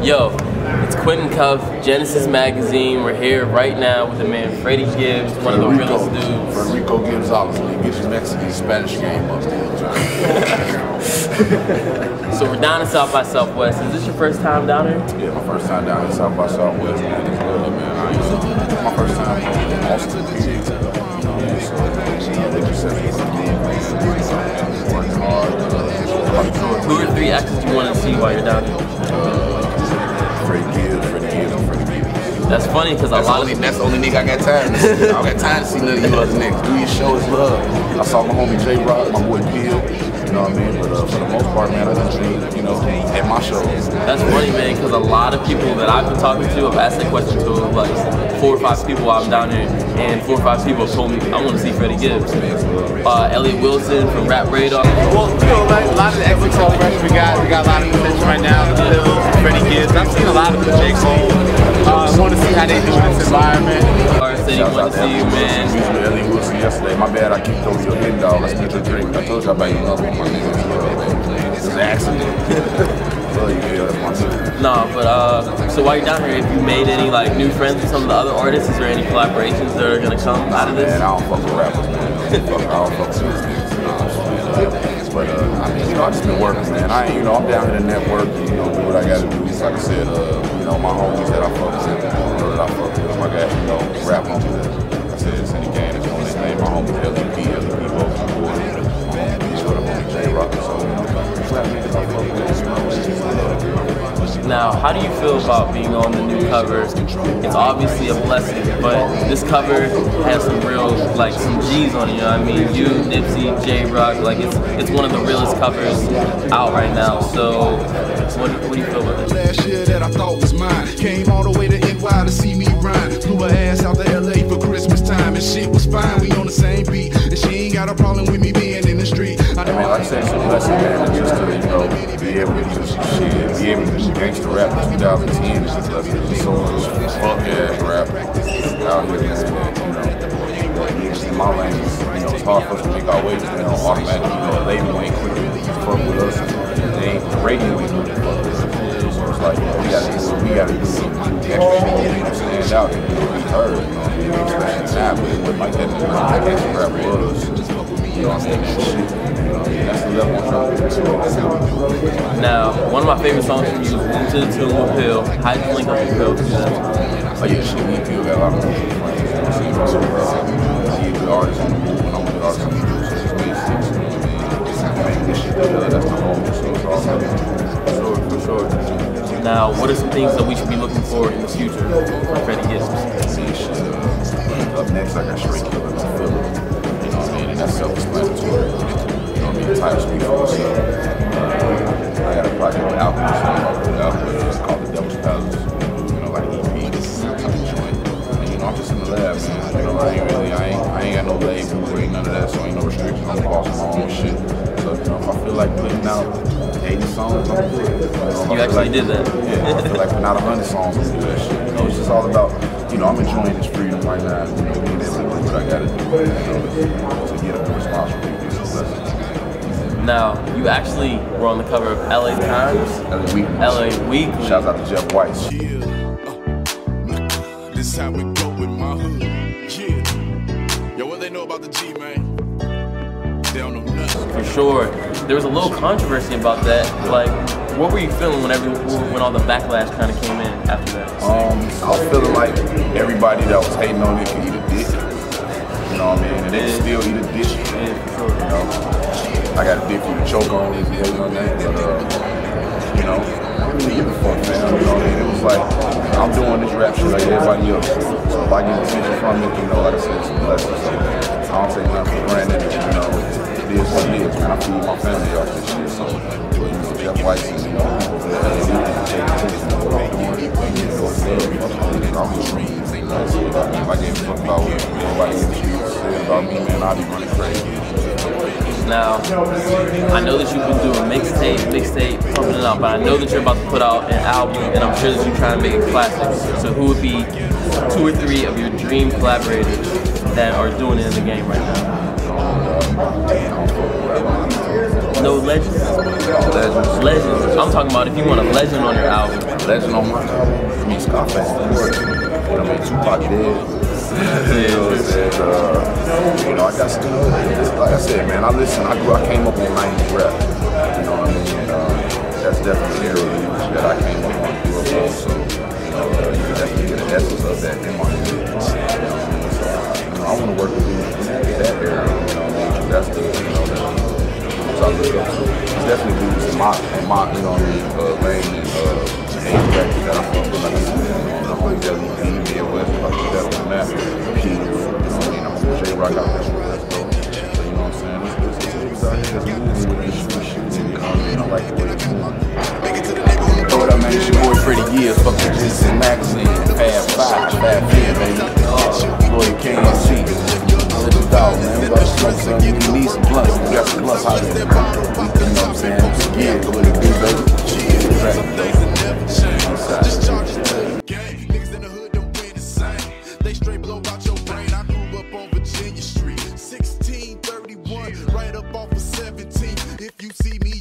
Yo, it's Quentin Cuff, Genesis Magazine. We're here right now with the man Freddie Gibbs, one of the realest dudes. Freddie Gibbs XXL. He gets his Mexican Spanish game up there. So we're down in South by Southwest. Is this your first time down here? Yeah, my first time down in South by Southwest, man. It's good, man. It's my first time in Austin TX. Working hard. Who are three actors you want to see while you're down here? Freddie Gibbs. That's funny because that's the only nigga I got time to see. I don't got time to see none of you other niggas. Do your show is love. I saw my homie J.Cole, my boy Bill. You know what I mean? But for the most part, man, I done seen, you know, at my shows. That's funny, man, because a lot of people that I've been talking to have asked that question to like 4 or 5 people while I'm down here, and 4 or 5 people have told me I want to see Freddie Gibbs. Elliot Wilson from Rap Radar. Well, you know, like, a lot of the SXSW fresh we got a lot of attention right now. Freddie Gibbs. I've seen a lot of the J.cole. I want to see how they do in this environment. Said he wanted to see you, man. Elliot Wilson yesterday. My bad, I kicked over your head, dog. I spilled your drink. I told you about you another one, my niggas. It's an accident. No, but so while you're down here, have you made any like new friends with some of the other artists? Is there any collaborations that are gonna come out of this? Man, I don't fuck with rappers, man. I don't fuck with these niggas. But I mean, you know, I just been working, man. I'm down here to network, you know, do what I gotta do. Like I said, you know, my homies that I fuck with, you know, that I fuck with. I got, you know, rap homies that, like I said, it's in the game, it's on his name. My homies LEP, both my boys. My homie J.Rock, so, you know, rap niggas I fuck with, you know, it's just love. Now, how do you feel about being on the new cover? It's obviously a blessing, but this cover has some real, like, some G's on it, you know what I mean? You, Nipsey, J.Rock, like, it's one of the realest covers out right now, so what do you feel about that? Last year that I thought was mine, came all the way to NY to see me rhyme, flew her ass out to LA for Christmas time, and shit was fine, we on the same beat, and she ain't got a problem with me being in the street. I mean, like I said, it's a blessing, man, just to, you know, be able to do some shit, be able to do gangster rap in 2010 is just a blessing. There's so much fuck-ass rap out here, man, you know, in my lane, you know, it's hard for us to make our way, you know, automatically, you know, a label ain't quick to fuck with us, the radio ain't quick to fuck with us. So it's like, you know, we gotta do what we gotta do, extra stand out and, you know, be heard, you know, we expect to happen, but like that gangster rap was, you know, I'm saying that shit. That's the level I'm trying to get to. Now, one of my favorite songs from you is To the Tune of Pill. How did you link up with Pill to that? Oh yeah, shit, me and Pill got a lot of music. He's a good artist on the move, and I'm a good artist on the move, so it's made this shit together, that's the whole, so it's all good. For sure. Now, what are some things that we should be looking for in the future for Freddie Gibbs? Up next, I got Straight Killer and Philly. You know what I mean? And that's self-explanatory. The title speak for myself. I got a project with Alchemist. It's called The Devil's Palace. You know, like EP. And you know, I'm just in the lab, man. You know, I ain't got no label or ain't none of that, so ain't no restrictions. I'm the boss of my own shit. So, you know, if I feel like putting out 80 songs, I'm good. You actually did that? Yeah, I feel like putting out 100 songs, I'm do that shit. You know, it's just all about, you know, I'm enjoying this freedom right now. You know, being able to do what I gotta do, you know, to get up and responsible. Now, you actually were on the cover of LA Times. LA Weekly. Shouts out to Jeff Weiss. Yeah, this how we go with my hood. Yeah, yo, what they know about the G, man? They don't know nothing. For sure. There was a little controversy about that. Like, what were you feeling when all the backlash kind of came in after that? I was feeling like everybody that was hating on it could eat a dick. You know what I mean? And they can still eat a dick. Yeah, for sure. You know? I got a dick for you to choke on if you hating on that, but you know, I don't really give a fuck, man. You know what I mean? It was like, I'm doing this rap shit like everybody else. So if I get attention from it, you know, like I said, it's a blessing. So I don't take nothing for granted. You know, it is what it is, man. I feed my family off this shit. So, you know, Jeff Weiss and, you know, take attention to what I'm doing. You know, I'm just reading. If I gave a fuck about what everybody in the streets said about me, man, I'd be running crazy. Now, I know that you've been doing mixtape, pumping it out, but I know that you're about to put out an album, and I'm sure that you're trying to make it classic. So who would be 2 or 3 of your dream collaborators that are doing it in the game right now? No legends? Legends. Legends. I'm talking about if you want a legend on your album. Legend on my album. I mean, Scarface, of course. You know what I mean? Tupac dead. You know what I'm saying? You know, I got some, like I said, man, I came up on 90s rap. You know what I mean? That's definitely the era that I came up on. So, you know, you can definitely get an essence of that in my music. You know what I mean? So, you know, I want to work with you that era. You know what I mean? That's the, you know, that's I look up to. It's definitely dudes in my, you know what I mean, lane and age bracket that I fuck with. Like I said, the homies that we in the Midwest, like definitely massive. You know what I mean? I'm a J-Rock out there from West Coast. So, you know what I'm saying? It's niggas out here that's moving with this shit. You know what I mean? I like the way it's moving. Throw it up, man. It's your boy Freddie Gibbs, fuck with this magazine, Fab 5, Fab 10, baby. Loyal K.N.G. Let the dog, man. We got to smoke something. We need some blunts. We got some blunts out here. You know what I'm saying? Yeah, what it do, baby? Niggas in the hood don't win the same. They straight blow out your brain. I grew up on Virginia Street, 1631, right up off of 17. If you see me